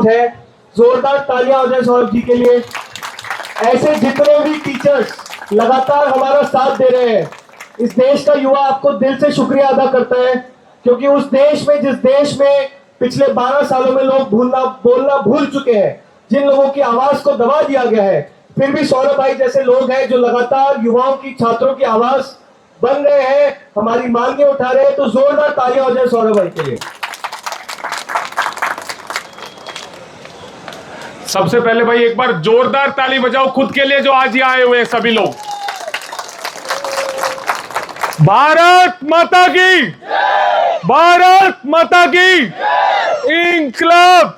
है। जोरदार तालियां हो जाए सौरभ जी के लिए। ऐसे जितने भी टीचर्स लगातार हमारा साथ दे रहे हैं, इस देश का युवा आपको दिल से शुक्रिया अदा करता है, क्योंकि उस देश में, जिस देश में पिछले 12 सालों में लोग बोलना भूल चुके हैं, जिन लोगों की आवाज को दबा दिया गया है, फिर भी सौरभ भाई जैसे लोग हैं जो लगातार युवाओं की, छात्रों की आवाज बन रहे हैं, हमारी मांगें उठा रहे हैं। तो जोरदार तालियां हो जाए सौरभ भाई के लिए। सबसे पहले भाई एक बार जोरदार ताली बजाओ खुद के लिए जो आज यहाँ आए हुए हैं सभी लोग। भारत माता की, भारत माता की इंकलाब।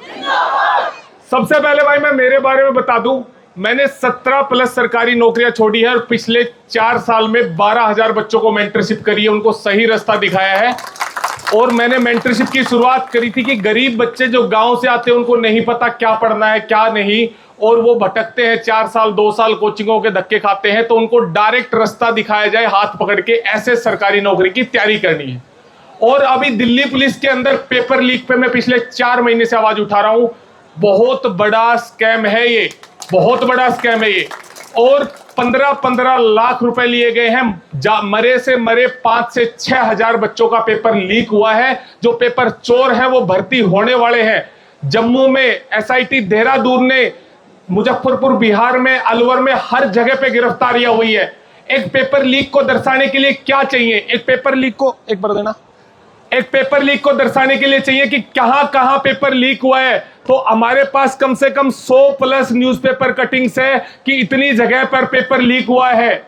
सबसे पहले भाई मैं मेरे बारे में बता दूं, मैंने 17 प्लस सरकारी नौकरियां छोड़ी है और पिछले 4 साल में 12,000 बच्चों को मेंटरशिप करी है, उनको सही रास्ता दिखाया है। और मैंने मेंटरशिप की शुरुआत करी थी कि गरीब बच्चे जो गांव से आते हैं उनको नहीं पता क्या पढ़ना है क्या नहीं, और वो भटकते हैं, 4 साल 2 साल कोचिंगों के धक्के खाते हैं, तो उनको डायरेक्ट रास्ता दिखाया जाए हाथ पकड़ के, ऐसे सरकारी नौकरी की तैयारी करनी है। और अभी दिल्ली पुलिस के अंदर पेपर लीक पे मैं पिछले 4 महीने से आवाज उठा रहा हूं। बहुत बड़ा स्कैम है ये, बहुत बड़ा स्कैम है ये। और 15-15 लाख रुपए लिए गए हैं। मरे से मरे 5 से 6 हजार बच्चों का पेपर लीक हुआ है। जो पेपर चोर हैं वो भर्ती होने वाले हैं। जम्मू में एसआईटी देहरादून ने, मुजफ्फरपुर बिहार में, अलवर में, हर जगह पे गिरफ्तारियां हुई है। एक पेपर लीक को दर्शाने के लिए क्या चाहिए? एक पेपर लीक को, एक बार देना, एक पेपर लीक को दर्शाने के लिए चाहिए कि कहां कहां पेपर लीक हुआ है। तो हमारे पास कम से कम 100 प्लस न्यूज़पेपर कटिंग्स है कि इतनी जगह पर पेपर लीक हुआ है।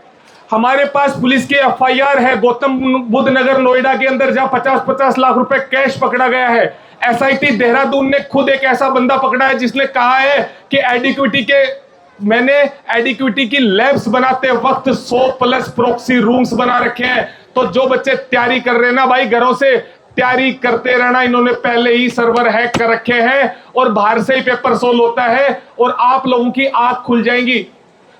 हमारे पास पुलिस के एफआईआर है गौतम बुद्ध नगर नोएडा के अंदर, जहां 50-50 लाख रुपए कैश पकड़ा गया है। एसआईटी देहरादून ने खुद एक ऐसा बंदा पकड़ा है जिसने कहा है कि मैंने एडिक्विटी की लैब्स बनाते वक्त 100 प्लस प्रॉक्सी रूम्स बना रखे हैं। तो जो बच्चे तैयारी कर रहे हैं ना भाई, घरों से तैयारी करते रहना, इन्होंने पहले ही सर्वर हैक कर रखे हैं और बाहर से ही पेपर सोल्व होता है और आप लोगों की आंख खुल जाएंगी।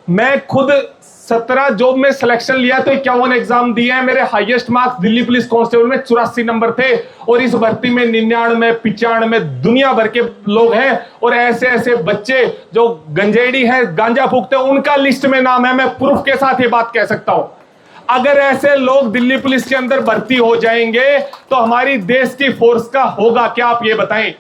मैं खुद 17 जॉब में सिलेक्शन लिया तो 51 एग्जाम दिए हैं। मेरे highest marks Delhi police constable में 84 नंबर थे और इस भर्ती में 99, 95 दुनिया भर के लोग हैं। और ऐसे ऐसे बच्चे जो गंजेड़ी हैं, गांजा फूकते हैं, उनका लिस्ट में नाम है। मैं प्रूफ के साथ ये बात कह सकता हूं। अगर ऐसे लोग दिल्ली पुलिस के अंदर भर्ती हो जाएंगे तो हमारी देश की फोर्स का होगा क्या, आप ये बताएं।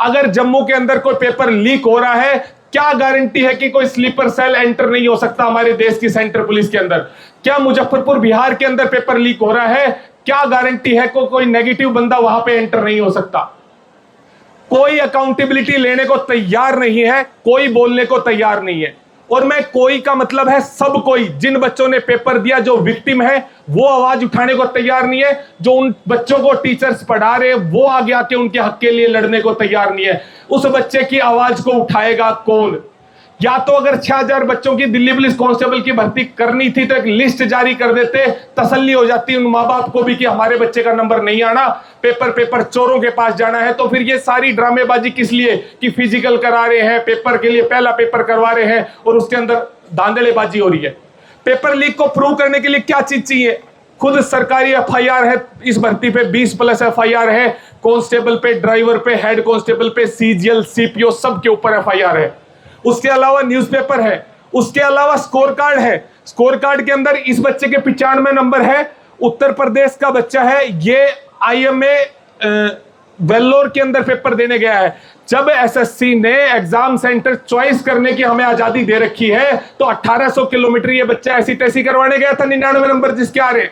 अगर जम्मू के अंदर कोई पेपर लीक हो रहा है, क्या गारंटी है कि कोई स्लीपर सेल एंटर नहीं हो सकता हमारे देश की सेंट्रल पुलिस के अंदर? क्या मुजफ्फरपुर बिहार के अंदर पेपर लीक हो रहा है, क्या गारंटी है कि कोई नेगेटिव बंदा वहां पे एंटर नहीं हो सकता? कोई अकाउंटेबिलिटी लेने को तैयार नहीं है, कोई बोलने को तैयार नहीं है। और मैं कोई का मतलब है सब कोई, जिन बच्चों ने पेपर दिया, जो विक्टिम है, वो आवाज उठाने को तैयार नहीं है। जो उन बच्चों को टीचर्स पढ़ा रहे वो आगे आके उनके हक के लिए लड़ने को तैयार नहीं है। उस बच्चे की आवाज को उठाएगा कौन? या तो अगर 6000 बच्चों की दिल्ली पुलिस कांस्टेबल की भर्ती करनी थी तो एक लिस्ट जारी कर देते, तसल्ली हो जाती उन माँ बाप को भी कि हमारे बच्चे का नंबर नहीं आना, पेपर चोरों के पास जाना है। तो फिर ये सारी ड्रामेबाजी किस लिए कि फिजिकल करा रहे हैं, पेपर के लिए पहला पेपर करवा रहे हैं और उसके अंदर धांधलेबाजी हो रही है। पेपर लीक को प्रूव करने के लिए क्या चीज चाहिए? खुद सरकारी एफआईआर है इस भर्ती पे, 20 प्लस एफआईआर है कांस्टेबल पे, ड्राइवर पे, हेड कांस्टेबल पे, सीजीएल, सीपीओ, सब के ऊपर एफआईआर है। उसके अलावा न्यूज़पेपर है, उसके अलावा स्कोर कार्ड है। स्कोर कार्ड के अंदर इस बच्चे के 95 नंबर है, उत्तर प्रदेश का बच्चा है, ये आईएमए वेल्लोर के अंदर पेपर देने गया है। जब एसएससी ने एग्जाम सेंटर चॉइस करने की हमें आजादी दे रखी है तो 1800 किलोमीटर ये बच्चा ऐसी तैसी करवाने गया था, 99 नंबर जिसके आ रहे।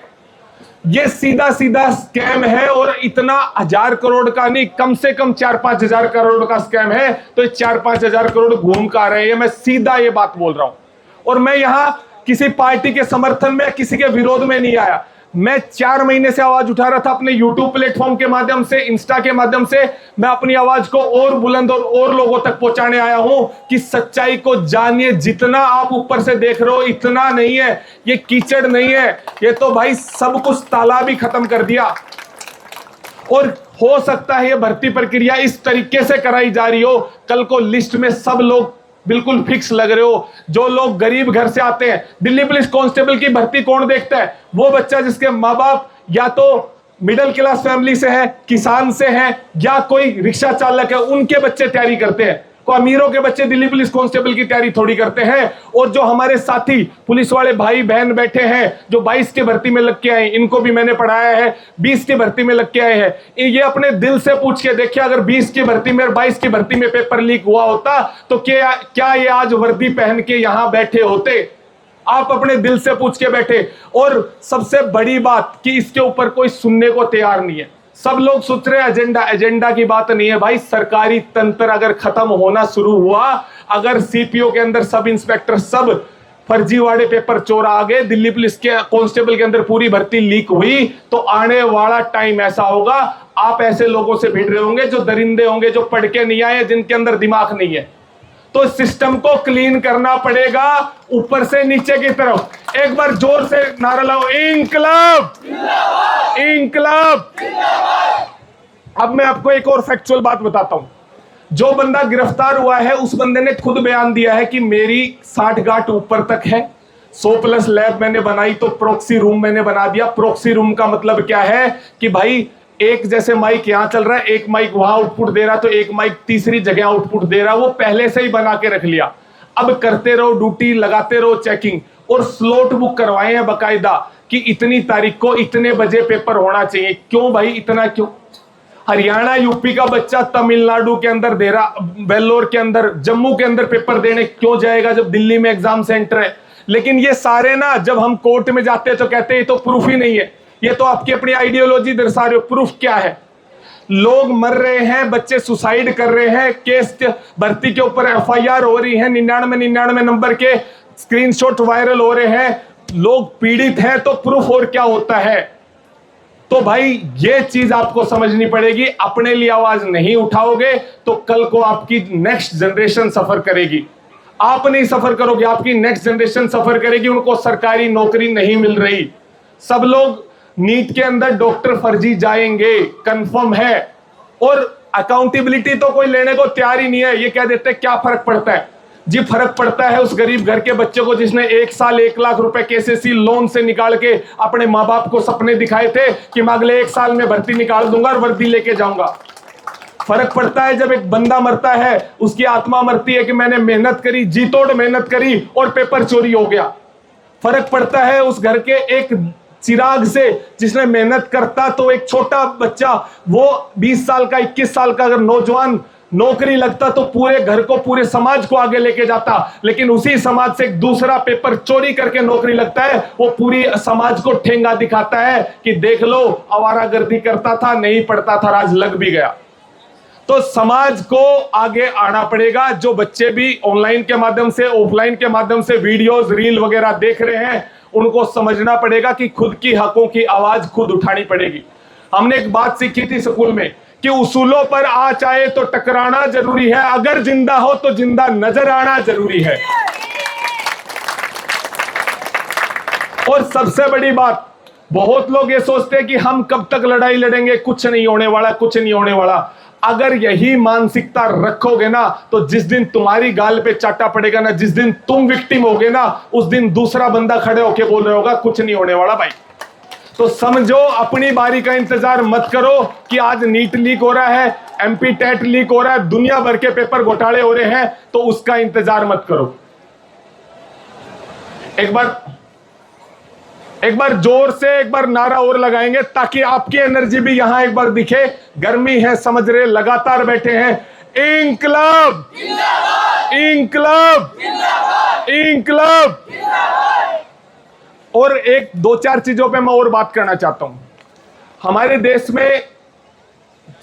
ये सीधा सीधा स्कैम है और इतना 1000 करोड़ का नहीं, कम से कम 4-5 हजार करोड़ का स्कैम है। तो 4-5 हजार करोड़ घूम कर आ रहे हैं, मैं सीधा ये बात बोल रहा हूं। और मैं यहां किसी पार्टी के समर्थन में, किसी के विरोध में नहीं आया। मैं 4 महीने से आवाज उठा रहा था अपने यूट्यूब प्लेटफॉर्म के माध्यम से, इंस्टा के माध्यम से। मैं अपनी आवाज को और बुलंद और लोगों तक पहुंचाने आया हूं कि सच्चाई को जानिए। जितना आप ऊपर से देख रहे हो इतना नहीं है, ये कीचड़ नहीं है, ये तो भाई सब कुछ तालाब ही खत्म कर दिया। और हो सकता है ये भर्ती प्रक्रिया इस तरीके से कराई जा रही हो, कल को लिस्ट में सब लोग बिल्कुल फिक्स लग रहे हो। जो लोग गरीब घर से आते हैं, दिल्ली पुलिस कांस्टेबल की भर्ती कौन देखता है? वो बच्चा जिसके माँ बाप या तो मिडिल क्लास फैमिली से है, किसान से है, या कोई रिक्शा चालक है, उनके बच्चे तैयारी करते हैं। को अमीरों के बच्चे दिल्ली पुलिस कांस्टेबल की तैयारी थोड़ी करते हैं। और जो हमारे साथी पुलिस वाले भाई बहन बैठे हैं जो 22 की भर्ती में लग के आए, इनको भी मैंने पढ़ाया है, 20 की भर्ती में लग के आए हैं। ये अपने दिल से पूछ के देखिए, अगर 20 की भर्ती में और 22 की भर्ती में पेपर लीक हुआ होता तो क्या ये आज वर्दी पहन के यहां बैठे होते? आप अपने दिल से पूछ के बैठे। और सबसे बड़ी बात कि इसके ऊपर कोई सुनने को तैयार नहीं है। सब लोग सोच रहे हैं एजेंडा की बात नहीं है भाई। सरकारी तंत्र अगर खत्म होना शुरू हुआ, अगर सीपीओ के अंदर सब इंस्पेक्टर सब फर्जीवाड़े पेपर चोरा आ गए, दिल्ली पुलिस के कांस्टेबल के अंदर पूरी भर्ती लीक हुई, तो आने वाला टाइम ऐसा होगा, आप ऐसे लोगों से भिड़ रहे होंगे जो दरिंदे होंगे, जो पढ़ के नहीं आए, जिनके अंदर दिमाग नहीं है। तो सिस्टम को क्लीन करना पड़ेगा ऊपर से नीचे की तरफ। एक बार जोर से नारा लाओ, इंकलाब इंकलाब। अब मैं आपको एक और फैक्चुअल बात बताता हूं। जो बंदा गिरफ्तार हुआ है उस बंदे ने खुद बयान दिया है कि मेरी 60 गांठ ऊपर तक है, 100+ लैब मैंने बनाई, तो प्रॉक्सी रूम मैंने बना दिया। प्रॉक्सी रूम का मतलब क्या है कि भाई एक जैसे माइक यहां चल रहा है, एक माइक वहां आउटपुट दे रहा, तो एक माइक तीसरी जगह आउटपुट दे रहा, वो पहले से ही बना के रख लिया। अब करते रहो ड्यूटी, लगाते रहो चेकिंग, और स्लॉट बुक करवाए हैं बकायदा कि इतनी तारीख को इतने बजे पेपर होना चाहिए। क्यों भाई, इतना क्यों? हरियाणा यूपी का बच्चा तमिलनाडु के अंदर दे रहा, वेल्लोर के अंदर, जम्मू के अंदर पेपर देने क्यों जाएगा जब दिल्ली में एग्जाम सेंटर है? लेकिन ये सारे ना, जब हम कोर्ट में जाते हैं तो कहते हैं ये तो प्रूफ ही नहीं है, ये तो आपकी अपनी आइडियोलॉजी दर्शा रहे हो। प्रूफ क्या है? लोग मर रहे हैं, बच्चे सुसाइड कर रहे हैं, केस भर्ती के ऊपर एफआईआर हो रही है, 99 नंबर के स्क्रीनशॉट वायरल हो रहे हैं, लोग पीड़ित हैं, तो प्रूफ और क्या होता है? तो भाई ये चीज आपको समझनी पड़ेगी। अपने लिए आवाज नहीं उठाओगे तो कल को आपकी नेक्स्ट जनरेशन सफर करेगी। आप नहीं सफर करोगे, आपकी नेक्स्ट जनरेशन सफर करेगी। उनको सरकारी नौकरी नहीं मिल रही। सब लोग नीट के अंदर डॉक्टर फर्जी जाएंगे, कंफर्म है। और अकाउंटेबिलिटी तो कोई लेने को तैयार ही नहीं है। ये कह देते क्या फर्क पड़ता है जी? फर्क पड़ता है उस गरीब घर के बच्चे को जिसने 1 साल 1 लाख रुपए केसीसी लोन से निकाल के अपने माँ बाप को सपने दिखाए थे कि मैं अगले 1 साल में भर्ती निकाल दूंगा और वर्दी लेके जाऊंगा। फर्क पड़ता है जब एक बंदा मरता है, उसकी आत्मा मरती है कि मैंने मेहनत करी, जी तोड़ मेहनत करी और पेपर चोरी हो गया। फर्क पड़ता है उस घर के एक चिराग से जिसने मेहनत करता, तो एक छोटा बच्चा, वो 20 साल का 21 साल का अगर नौजवान नौकरी लगता तो पूरे घर को, पूरे समाज को आगे लेके जाता। लेकिन उसी समाज से एक दूसरा पेपर चोरी करके नौकरी लगता है, वो पूरी समाज को ठेंगा दिखाता है कि देख लो आवारागर्दी करता था, नहीं पढ़ता था, आज लग भी गया। तो समाज को आगे आना पड़ेगा। जो बच्चे भी ऑनलाइन के माध्यम से, ऑफलाइन के माध्यम से वीडियोस, रील वगैरह देख रहे हैं, उनको समझना पड़ेगा कि खुद की हकों की आवाज खुद उठानी पड़ेगी। हमने एक बात सीखी थी स्कूल में कि उसूलों पर आँच आए तो टकराना जरूरी है, अगर जिंदा हो तो जिंदा नजर आना जरूरी है। और सबसे बड़ी बात, बहुत लोग ये सोचते हैं कि हम कब तक लड़ाई लड़ेंगे, कुछ नहीं होने वाला, कुछ नहीं होने वाला। अगर यही मानसिकता रखोगे ना, तो जिस दिन तुम्हारी गाल पे चाटा पड़ेगा ना, जिस दिन तुम विक्टिम होगे ना, उस दिन दूसरा बंदा खड़े होके बोल रहा होगा कुछ नहीं होने वाला भाई। तो समझो, अपनी बारी का इंतजार मत करो कि आज नीट लीक हो रहा है, एमपी टेट लीक हो रहा है, दुनिया भर के पेपर घोटाले हो रहे हैं, तो उसका इंतजार मत करो। एक बार जोर से एक बार नारा और लगाएंगे ताकि आपकी एनर्जी भी यहां एक बार दिखे। गर्मी है, समझ रहे, लगातार बैठे हैं। इंकलाब इंकलाब इंकलाब। और एक 2-4 चीजों पे मैं और बात करना चाहता हूं। हमारे देश में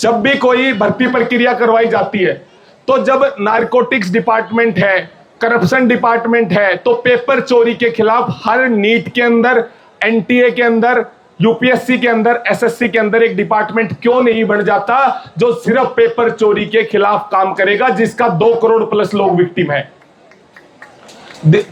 जब भी कोई भर्ती प्रक्रिया करवाई जाती है, तो जब नारकोटिक्स डिपार्टमेंट है, करप्शन डिपार्टमेंट है, तो पेपर चोरी के खिलाफ हर नीट के अंदर, एनटीए के अंदर, यूपीएससी के अंदर, एसएससी के अंदर एक डिपार्टमेंट क्यों नहीं बन जाता जो सिर्फ पेपर चोरी के खिलाफ काम करेगा, जिसका 2 करोड़ प्लस लोग विक्टिम है।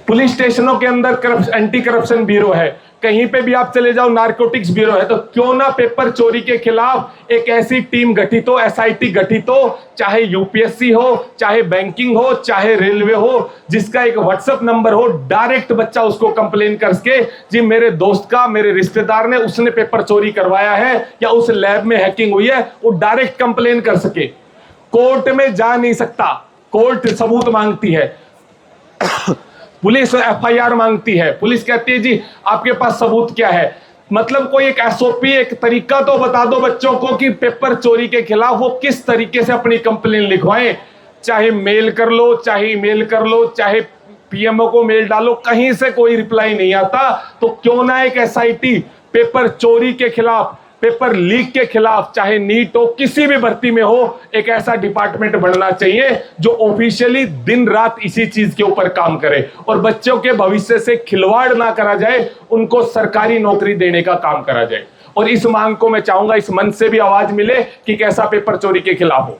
पुलिस स्टेशनों के अंदर एंटी करप्शन ब्यूरो है, कहीं पे भी आप चले जाओ नारकोटिक्स ब्यूरो है, तो क्यों ना पेपर चोरी के खिलाफ एक ऐसी टीम गठित हो, एसआईटी गठित हो, चाहे यूपीएससी हो, चाहे बैंकिंग हो, चाहे रेलवे हो, जिसका एक व्हाट्सएप नंबर हो, डायरेक्ट बच्चा उसको कंप्लेन करके जी मेरे दोस्त का, मेरे रिश्तेदार ने, उसने पेपर चोरी करवाया है या उस लैब में हैकिंग हुई है, वो डायरेक्ट कंप्लेन कर सके। कोर्ट में जा नहीं सकता, कोर्ट सबूत मांगती है, पुलिस एफआईआर मांगती है, पुलिस कहती है जी आपके पास सबूत क्या है। मतलब कोई एक एसओपी, एक तरीका तो बता दो बच्चों को कि पेपर चोरी के खिलाफ वो किस तरीके से अपनी कंप्लेन लिखवाएं। चाहे मेल कर लो, चाहे ईमेल कर लो, चाहे पीएमओ को मेल डालो, कहीं से कोई रिप्लाई नहीं आता। तो क्यों ना एक एसआईटी पेपर चोरी के खिलाफ, पेपर लीक के खिलाफ, चाहे नीट हो, किसी भी भर्ती में हो, एक ऐसा डिपार्टमेंट बनना चाहिए जो ऑफिशियली दिन रात इसी चीज के ऊपर काम करे और बच्चों के भविष्य से खिलवाड़ ना करा जाए, उनको सरकारी नौकरी देने का काम करा जाए। और इस मांग को मैं चाहूंगा इस मंच से भी आवाज मिले कि कैसा पेपर चोरी के खिलाफ हो।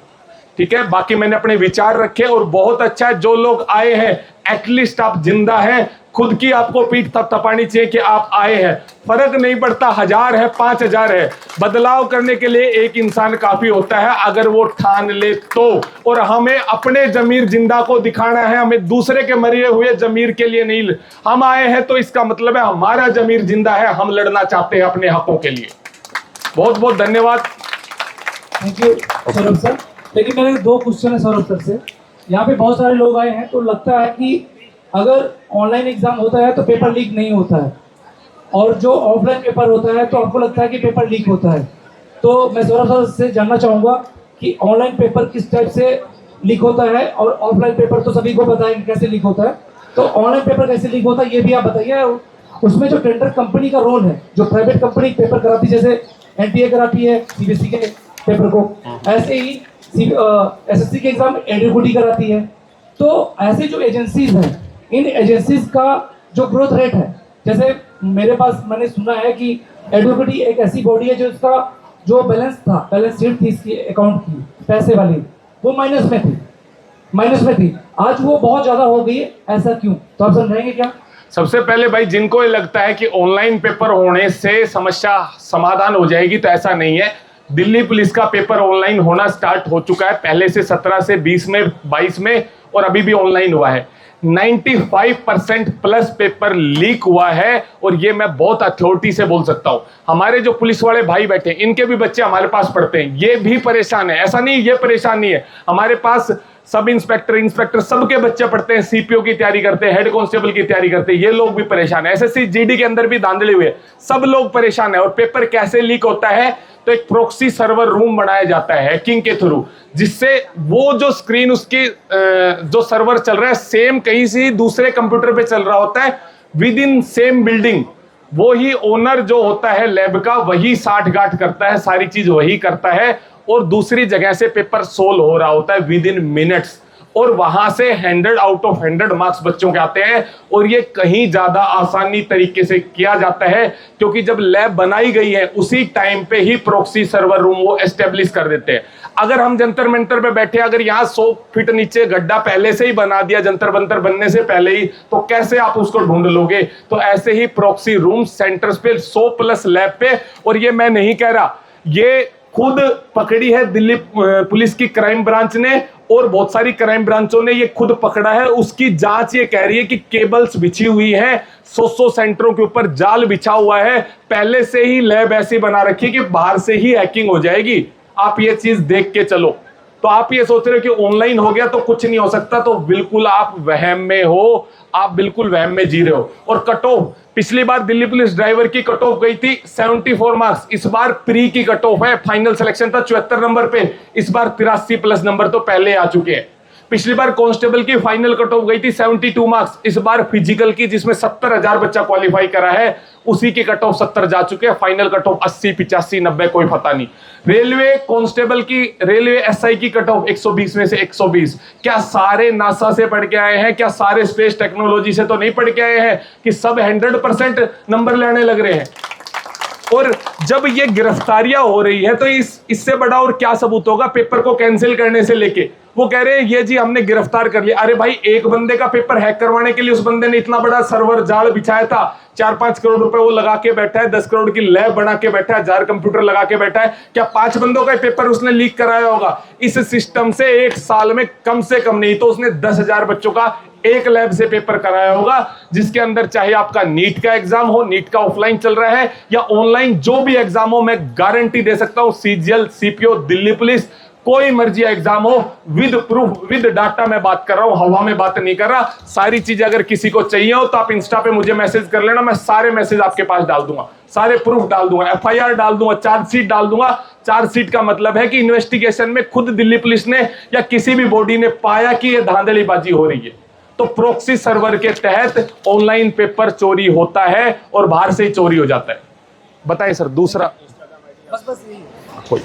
ठीक है, बाकी मैंने अपने विचार रखे और बहुत अच्छा है जो लोग आए हैं, एटलीस्ट आप जिंदा हैं, खुद की आपको पीठ थपथपानी चाहिए कि आप आए हैं। फर्क नहीं पड़ता 1000 है 5000 है, बदलाव करने के लिए एक इंसान काफी होता है अगर वो ठान ले तो। और हमें अपने जमीर जिंदा को दिखाना है, हमें दूसरे के मरे हुए जमीर के लिए नहीं। हम आए हैं तो इसका मतलब है हमारा जमीर जिंदा है, हम लड़ना चाहते हैं अपने हकों के लिए। बहुत बहुत धन्यवाद। Thank you Saurabh sir. लेकिन मेरे 2 क्वेश्चन है सौरभ सर से। यहाँ पे बहुत सारे लोग आए हैं तो लगता है कि अगर ऑनलाइन एग्जाम होता है तो पेपर लीक नहीं होता है, और जो ऑफलाइन पेपर होता है तो आपको लगता है कि पेपर लीक होता है। तो मैं सौरभ सर से जानना चाहूँगा कि ऑनलाइन पेपर किस टाइप से लीक होता है, और ऑफलाइन पेपर तो सभी को पता है कि कैसे लीक होता है, तो ऑनलाइन पेपर कैसे लीक होता है ये भी आप बताइए। उसमें जो टेंडर कंपनी का रोल है, जो प्राइवेट कंपनी पेपर कराती है, जैसे एनटीए कराती है सीबीएसई के पेपर को, ऐसे ही एसएससी के एग्जाम एडुकेटी कराती है। तो ऐसे जो एजेंसीज हैं, इन एजेंसीज का जो ग्रोथ रेट है, जैसे मेरे पास मैंने सुना है कि एडुकेटी एक ऐसी बॉडी है जो इसका जो बैलेंस था, बैलेंस शीट थी इसकी अकाउंट की पैसे वाली, वो माइनस में थी, आज वो बहुत ज्यादा हो गई है। ऐसा क्यों, तो आप समझाएंगे क्या? सबसे पहले भाई, जिनको ये लगता है कि ऑनलाइन पेपर होने से समस्या समाधान हो जाएगी, तो ऐसा नहीं है। दिल्ली पुलिस का पेपर ऑनलाइन होना स्टार्ट हो चुका है पहले से, 17 से 20 में, 22 में, और अभी भी ऑनलाइन हुआ है। 95% प्लस पेपर लीक हुआ है, और ये मैं बहुत अथॉरिटी से बोल सकता हूं। हमारे जो पुलिस वाले भाई बैठे, इनके भी बच्चे हमारे पास पढ़ते हैं, ये भी परेशान है। ऐसा नहीं ये परेशान नहीं है, हमारे पास सब इंस्पेक्टर, इंस्पेक्टर सबके बच्चे पढ़ते हैं, सीपीओ की तैयारी करते हैं, हेड कांस्टेबल की तैयारी करते हैं, ये लोग भी परेशान है। एसएससी जीडी के अंदर भी धांधले हुए, सब लोग परेशान है। और पेपर कैसे लीक होता है, तो एक प्रॉक्सी सर्वर रूम बनाया जाता है हैकिंग के थ्रू, जिससे वो जो स्क्रीन उसकी जो सर्वर चल रहा है सेम कहीं से दूसरे कंप्यूटर पे चल रहा होता है, विद इन सेम बिल्डिंग। वो ही ओनर जो होता है लैब का, वही साठ गांठ करता है, सारी चीज वही करता है, और दूसरी जगह से पेपर सोल्व हो रहा होता है विद इन मिनट्स, और वहां से 100 आउट ऑफ 100 मार्क्स बच्चों के आते हैं। और ये कहीं ज्यादा आसानी तरीके से किया जाता है, क्योंकि जब लैब बनाई गई है उसी टाइम पे ही प्रॉक्सी सर्वर रूम वो एस्टेब्लिश कर देते हैं। अगर हम जंतर मंतर पे बैठे, अगर यहाँ 100 फीट नीचे गड्ढा पहले से ही बना दिया जंतर मंतर बनने से पहले ही, तो कैसे आप उसको ढूंढ लोगे? तो ऐसे ही प्रॉक्सी रूम सेंटर्स पे 100+ लैब पे, और ये मैं नहीं कह रहा, ये खुद पकड़ी है दिल्ली पुलिस की क्राइम ब्रांच ने, और बहुत सारी क्राइम ब्रांचों ने ये खुद पकड़ा है। उसकी जांच ये कह रही है कि केबल्स बिछी हुई है, 100 सेंटरों के ऊपर जाल बिछा हुआ है, पहले से ही लैब ऐसी बना रखी है कि बाहर से ही हैकिंग हो जाएगी। आप ये चीज देख के चलो। तो आप ये सोच रहे हो कि ऑनलाइन हो गया तो कुछ नहीं हो सकता, तो बिल्कुल आप वहम में हो, आप बिल्कुल वहम में जी रहे हो। और कट ऑफ, पिछली बार दिल्ली पुलिस ड्राइवर की कट ऑफ गई थी 74 मार्क्स, इस बार प्री की कट ऑफ है, फाइनल सिलेक्शन था 74 नंबर पे, इस बार 83+ नंबर तो पहले आ चुके हैं। पिछली बार कांस्टेबल की फाइनल कट ऑफ गई थी 72 मार्क्स, इस बार फिजिकल की जिसमें 70,000 बच्चा क्वालिफाई करा है, उसी की कट ऑफ 70 जा चुके हैं, फाइनल कट ऑफ 80, 85, 90 कोई पता नहीं। रेलवे कांस्टेबल की, रेलवे एसआई की कट ऑफ 120 में से 120। क्या सारे नासा से पढ़ के आए हैं? क्या सारे स्पेस टेक्नोलॉजी से तो नहीं पढ़ के आए हैं कि सब 100% नंबर लेने लग रहे हैं? और जब ये गिरफ्तारियां हो रही है तो इससे बड़ा और क्या सबूत होगा पेपर को कैंसिल करने से लेके? वो कह रहे हैं ये जी हमने गिरफ्तार कर लिया। अरे भाई, एक बंदे का पेपर हैक करवाने के लिए उस बंदे ने इतना बड़ा सर्वर जाल बिछाया था, 4-5 करोड़ रुपए वो लगा के बैठा है, 10 करोड़ की लैब बना के बैठा है, 1000 कंप्यूटर लगा के बैठा है। क्या 5 बंदों का पेपर उसने लीक कराया होगा? इस सिस्टम से एक साल में कम से कम नहीं तो उसने 10,000 बच्चों का एक लैब से पेपर कराया होगा, जिसके अंदर चाहे आपका नीट का एग्जाम हो, नीट का ऑफलाइन चल रहा है या ऑनलाइन जो भी एग्जाम हो, मैं गारंटी दे सकता हूं सीजीएल, सीपीओ, दिल्ली पुलिस, कोई मर्जी एग्जाम हो, विद प्रूफ विद डाटा मैं बात कर रहा हूं, हवा में बात नहीं कर रहा। सारी चीजें अगर किसी को चाहिए हो तो आप इंस्टा पे मुझे मैसेज कर लेना, मैं सारे मैसेज आपके पास डाल दूंगा, सारे प्रूफ डाल दूंगा, एफआईआर डाल दूंगा, चार्जशीट डाल दूंगा। चार्जशीट का मतलब है कि इन्वेस्टिगेशन में खुद दिल्ली पुलिस ने या किसी भी बॉडी ने पाया कि यह धांधलीबाजी हो रही है। तो प्रोक्सी सर्वर के तहत ऑनलाइन पेपर चोरी होता है और बाहर से ही चोरी हो जाता है। बताइए सर, दूसरा बस यही।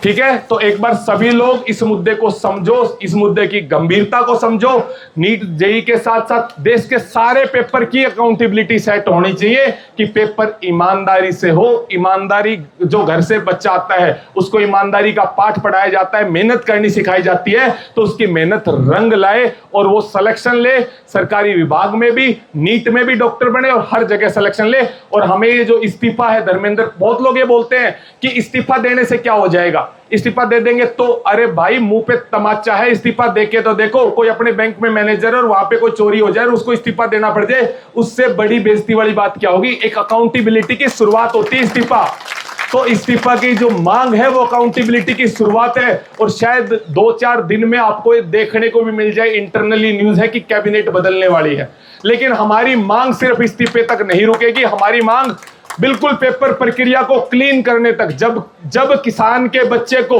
ठीक है, तो एक बार सभी लोग इस मुद्दे को समझो, इस मुद्दे की गंभीरता को समझो। नीट जेई के साथ साथ देश के सारे पेपर की अकाउंटेबिलिटी सेट होनी चाहिए कि पेपर ईमानदारी से हो। ईमानदारी, जो घर से बच्चा आता है उसको ईमानदारी का पाठ पढ़ाया जाता है, मेहनत करनी सिखाई जाती है, तो उसकी मेहनत रंग लाए और वो सिलेक्शन ले। सरकारी विभाग में भी, नीट में भी डॉक्टर बने और हर जगह सिलेक्शन ले। और हमें ये जो इस्तीफा है, धर्मेंद्र, बहुत लोग ये बोलते हैं कि इस्तीफा देने से क्या हो जाएगा, इस्तीफा दे देंगे तो। अरे भाई, मुंह पे तमाचा है, इस्तीफा देके तो देखो। कोई अपने बैंक में मैनेजर और वहां पे कोई चोरी हो जाए और उसको इस्तीफा देना पड़ जाए, उससे बड़ी बेइज्जती वाली बात क्या होगी? एक अकाउंटेबिलिटी की शुरुआत होती है इस्तीफा। तो इस्तीफा की जो मांग है वो अकाउंटेबिलिटी की शुरुआत है। और शायद 2-4 दिन में आपको देखने को भी मिल जाए, इंटरनली न्यूज है कि कैबिनेट बदलने वाली है। लेकिन हमारी मांग सिर्फ इस्तीफे तक नहीं रुकेगी, हमारी मांग बिल्कुल पेपर प्रक्रिया को क्लीन करने तक। जब किसान के बच्चे को,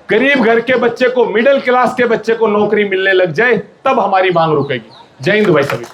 गरीब घर के बच्चे को, मिडिल क्लास के बच्चे को नौकरी मिलने लग जाए, तब हमारी मांग रुकेगी। जय हिंद भाई सभी।